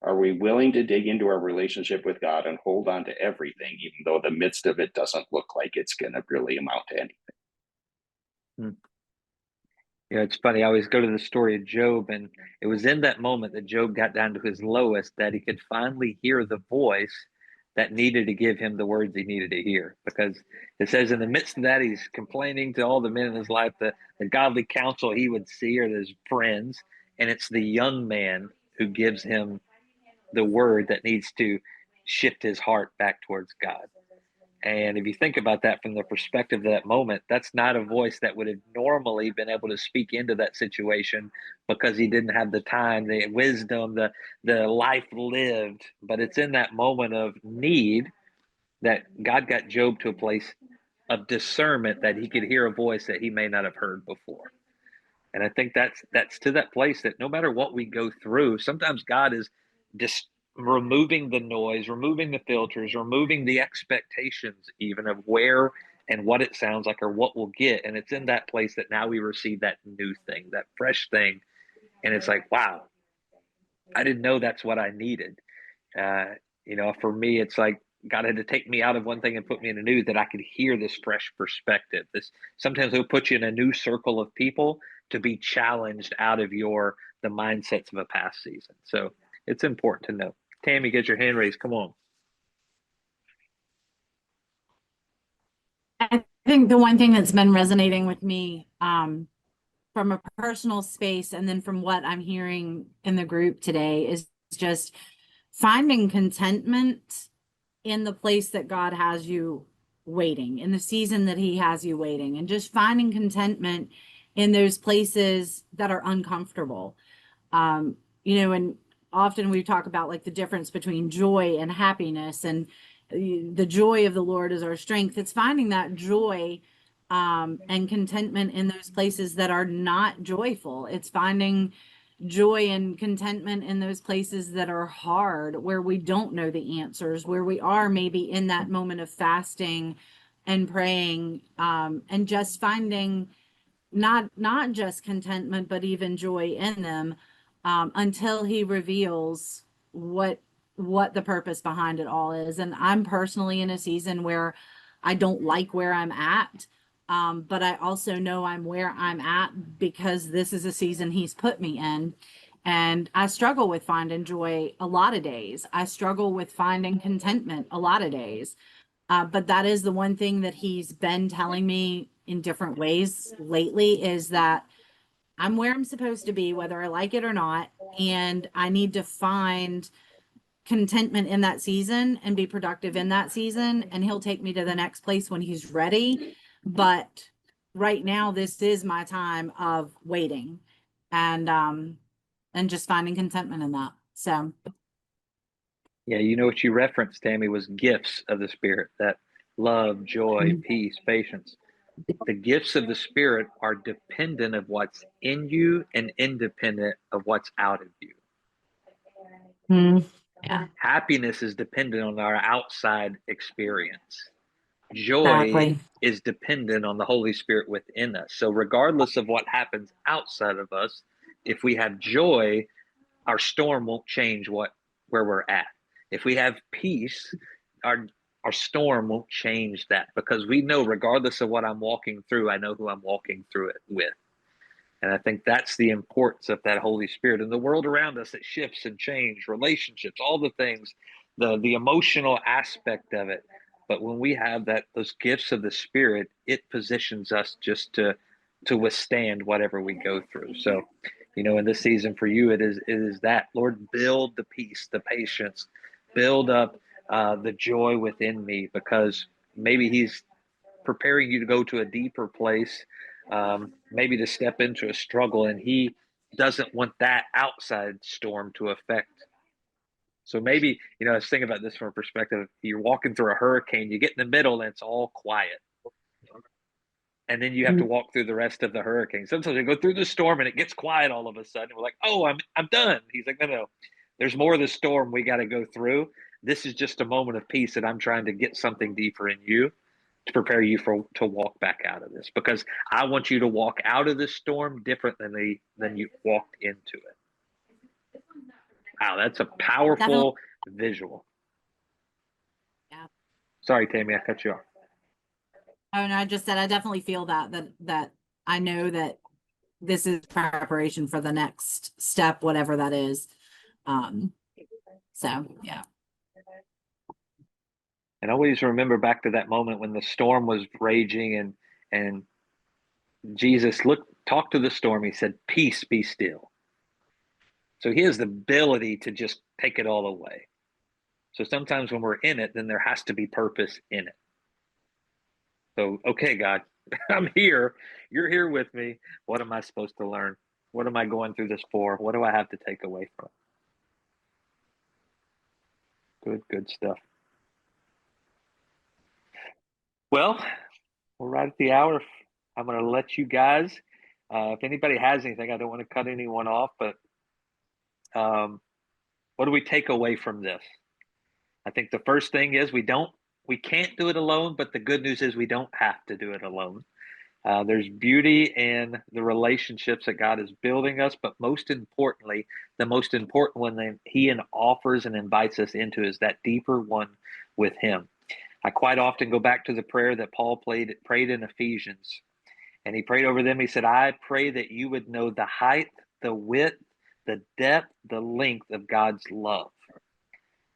Are we willing to dig into our relationship with God and hold on to everything, even though the midst of it doesn't look like it's going to really amount to anything? You know, it's funny. I always go to the story of Job, and it was in that moment that Job got down to his lowest that he could finally hear the voice that needed to give him the words he needed to hear. Because it says in the midst of that, he's complaining to all the men in his life, the godly counsel he would see are his friends, and it's the young man who gives him the word that needs to shift his heart back towards God. And if you think about that from the perspective of that moment, that's not a voice that would have normally been able to speak into that situation because he didn't have the time, the wisdom, the life lived. But it's in that moment of need that God got Job to a place of discernment that he could hear a voice that he may not have heard before. And I think that's to that place that no matter what we go through, sometimes God is just removing the noise, removing the filters, removing the expectations even of where and what it sounds like or what we'll get. And it's in that place that now we receive that new thing, that fresh thing. And it's like, wow, I didn't know that's what I needed. For me, it's like God had to take me out of one thing and put me in a new, that I could hear this fresh perspective. This sometimes he'll put you in a new circle of people to be challenged out of the mindsets of a past season. So it's important to know. Tammy, get your hand raised. Come on. I think the one thing that's been resonating with me from a personal space and then from what I'm hearing in the group today is just finding contentment in the place that God has you waiting, in the season that he has you waiting, and just finding contentment in those places that are uncomfortable. And often we talk about like the difference between joy and happiness, and the joy of the Lord is our strength. It's finding that joy and contentment in those places that are not joyful. It's finding joy and contentment in those places that are hard, where we don't know the answers, where we are maybe in that moment of fasting and praying, and just finding not just contentment, but even joy in them, until he reveals what the purpose behind it all is. And I'm personally in a season where I don't like where I'm at. But I also know I'm where I'm at because this is a season he's put me in. And I struggle with finding joy a lot of days. I struggle with finding contentment a lot of days. But that is the one thing that he's been telling me in different ways lately, is that I'm where I'm supposed to be, whether I like it or not. And I need to find contentment in that season and be productive in that season. And he'll take me to the next place when he's ready. But right now, this is my time of waiting and just finding contentment in that. So Yeah, what you referenced, Tammy, was gifts of the Spirit, that love, joy, peace, patience. The gifts of the Spirit are dependent of what's in you and independent of what's out of you. Yeah. Happiness is dependent on our outside experience. Joy is dependent on the Holy Spirit within us. So regardless of what happens outside of us, if we have joy, our storm won't change where we're at. If we have peace, our storm won't change that, because we know regardless of what I'm walking through, I know who I'm walking through it with. And I think that's the importance of that Holy Spirit. In the world around us, it shifts and changes, relationships, all the things, the emotional aspect of it. But when we have those gifts of the Spirit, it positions us just to withstand whatever we go through. So, in this season for you, it is that, Lord, build the peace, the patience, build up the joy within me, because maybe He's preparing you to go to a deeper place, maybe to step into a struggle, and He doesn't want that outside storm to affect. So maybe, I was thinking about this from a perspective, you're walking through a hurricane, you get in the middle and it's all quiet. And then you have to walk through the rest of the hurricane. Sometimes you go through the storm and it gets quiet all of a sudden. We're like, oh, I'm done. He's like, no. There's more of the storm we got to go through. This is just a moment of peace that I'm trying to get something deeper in you to prepare you to walk back out of this, because I want you to walk out of this storm differently than you walked into it. Wow, that's a powerful visual. Yeah. Sorry, Tammy, I cut you off. Oh, no, I just said I definitely feel that I know that this is preparation for the next step, whatever that is. So yeah. And always remember back to that moment when the storm was raging and Jesus talked to the storm. He said, "Peace, be still." So He has the ability to just take it all away. So sometimes when we're in it, then there has to be purpose in it. So, okay, God, I'm here. You're here with me. What am I supposed to learn? What am I going through this for? What do I have to take away from it? Good stuff. Well, we're right at the hour. I'm going to let you guys, if anybody has anything, I don't want to cut anyone off, but what do we take away from this? I think the first thing is we can't do it alone, but the good news is we don't have to do it alone. There's beauty in the relationships that God is building us, but most importantly, the most important one that He offers and invites us into is that deeper one with Him. I quite often go back to the prayer that Paul prayed in Ephesians, and he prayed over them. He said, "I pray that you would know the height, the width, the depth, the length of God's love."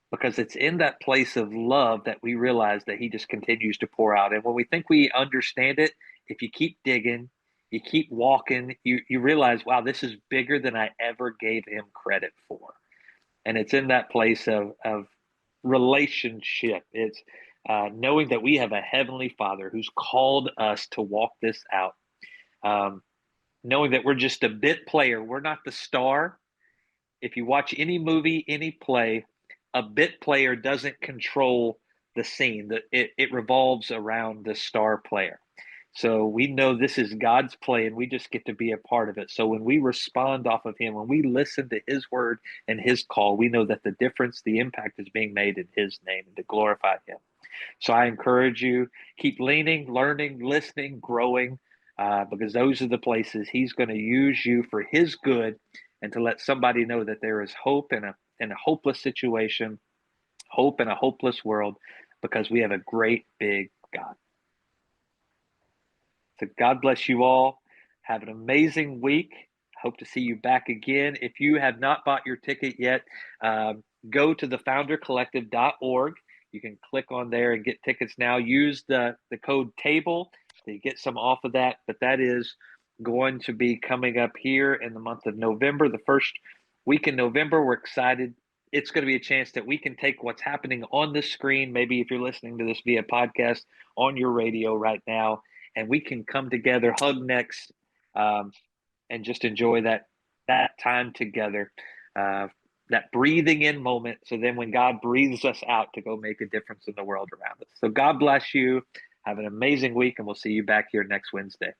Because it's in that place of love that we realize that He just continues to pour out. And when we think we understand it, if you keep digging, you keep walking, you realize, wow, this is bigger than I ever gave Him credit for. And it's in that place of relationship. It's knowing that we have a Heavenly Father who's called us to walk this out. Knowing that we're just a bit player. We're not the star. If you watch any movie, any play, a bit player doesn't control the scene. It revolves around the star player. So we know this is God's play, and we just get to be a part of it. So when we respond off of Him, when we listen to His word and His call, we know that the difference, the impact is being made in His name and to glorify Him. So I encourage you, keep leaning, learning, listening, growing, because those are the places He's going to use you for His good, and to let somebody know that there is hope in a hopeless situation, hope in a hopeless world, because we have a great big God. So God bless you all. Have an amazing week. Hope to see you back again. If you have not bought your ticket yet, go to thefoundercollective.org. You can click on there and get tickets now. Use the code TABLE to get some off of that. But that is going to be coming up here in the month of November, the first week in November. We're excited. It's going to be a chance that we can take what's happening on the screen, maybe if you're listening to this via podcast, on your radio right now, and we can come together, hug necks, and just enjoy that time together, that breathing in moment. So then when God breathes us out, to go make a difference in the world around us. So God bless you. Have an amazing week, and we'll see you back here next Wednesday.